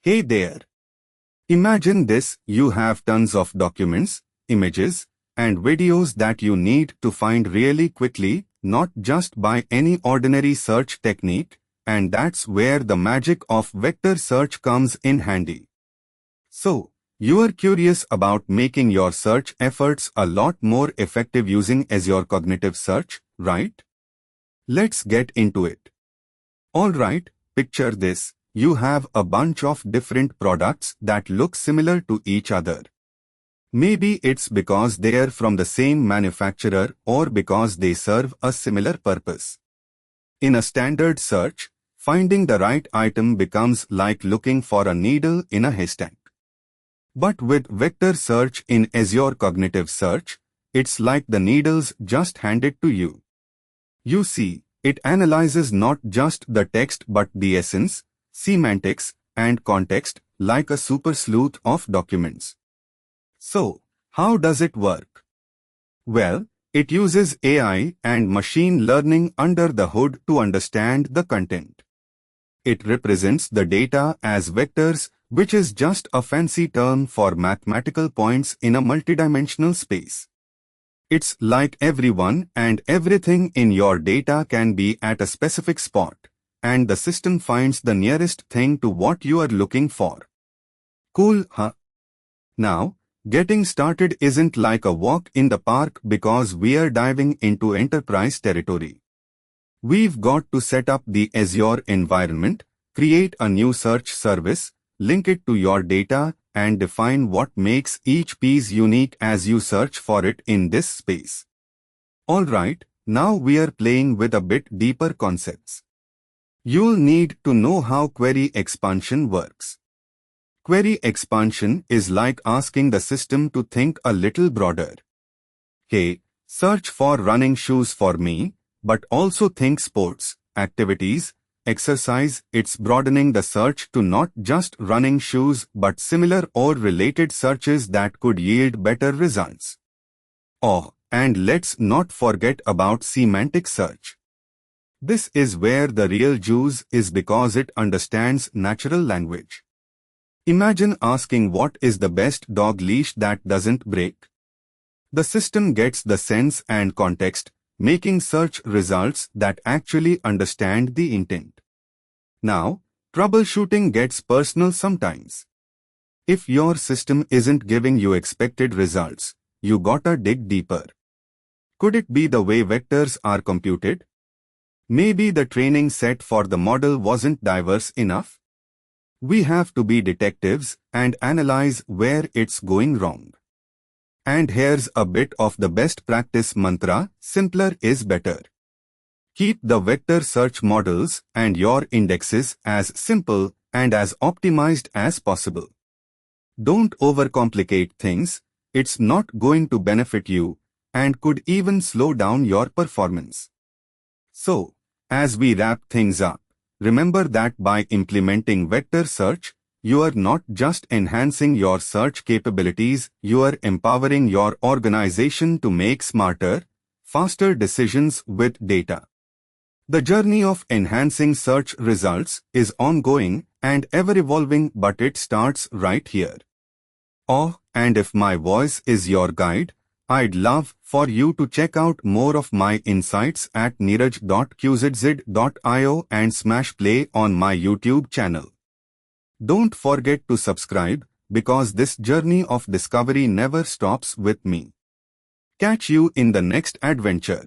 Hey there. Imagine this, you have tons of documents, images, and videos that you need to find really quickly, not just by any ordinary search technique, and that's where the magic of vector search comes in handy. So, you are curious about making your search efforts a lot more effective using Azure Cognitive Search, right? Let's get into it. Alright, picture this. You have a bunch of different products that look similar to each other. Maybe it's because they're from the same manufacturer or because they serve a similar purpose. In a standard search, finding the right item becomes like looking for a needle in a haystack. But with vector search in Azure Cognitive Search, it's like the needles just handed to you. You see, it analyzes not just the text but the essence, semantics, and context, like a super sleuth of documents. So, how does it work? Well, it uses AI and machine learning under the hood to understand the content. It represents the data as vectors, which is just a fancy term for mathematical points in a multidimensional space. It's like everyone and everything in your data can be at a specific spot, and the system finds the nearest thing to what you are looking for. Cool, huh? Now, getting started isn't like a walk in the park because we are diving into enterprise territory. We've got to set up the Azure environment, create a new search service, link it to your data, and define what makes each piece unique as you search for it in this space. Alright, now we are playing with a bit deeper concepts. You'll need to know how query expansion works. Query expansion is like asking the system to think a little broader. Hey, search for running shoes for me, but also think sports, activities, exercise. It's broadening the search to not just running shoes but similar or related searches that could yield better results. Oh, and let's not forget about semantic search. This is where the real juice is because it understands natural language. Imagine asking what is the best dog leash that doesn't break. The system gets the sense and context, making search results that actually understand the intent. Now, troubleshooting gets personal sometimes. If your system isn't giving you expected results, you gotta dig deeper. Could it be the way vectors are computed? Maybe the training set for the model wasn't diverse enough? We have to be detectives and analyze where it's going wrong. And here's a bit of the best practice mantra: simpler is better. Keep the vector search models and your indexes as simple and as optimized as possible. Don't overcomplicate things, it's not going to benefit you and could even slow down your performance. So, as we wrap things up, remember that by implementing vector search, you are not just enhancing your search capabilities, you are empowering your organization to make smarter, faster decisions with data. The journey of enhancing search results is ongoing and ever-evolving, but it starts right here. Oh, and if my voice is your guide, I'd love for you to check out more of my insights at neeraj.qzz.io and smash play on my YouTube channel. Don't forget to subscribe, because this journey of discovery never stops with me. Catch you in the next adventure.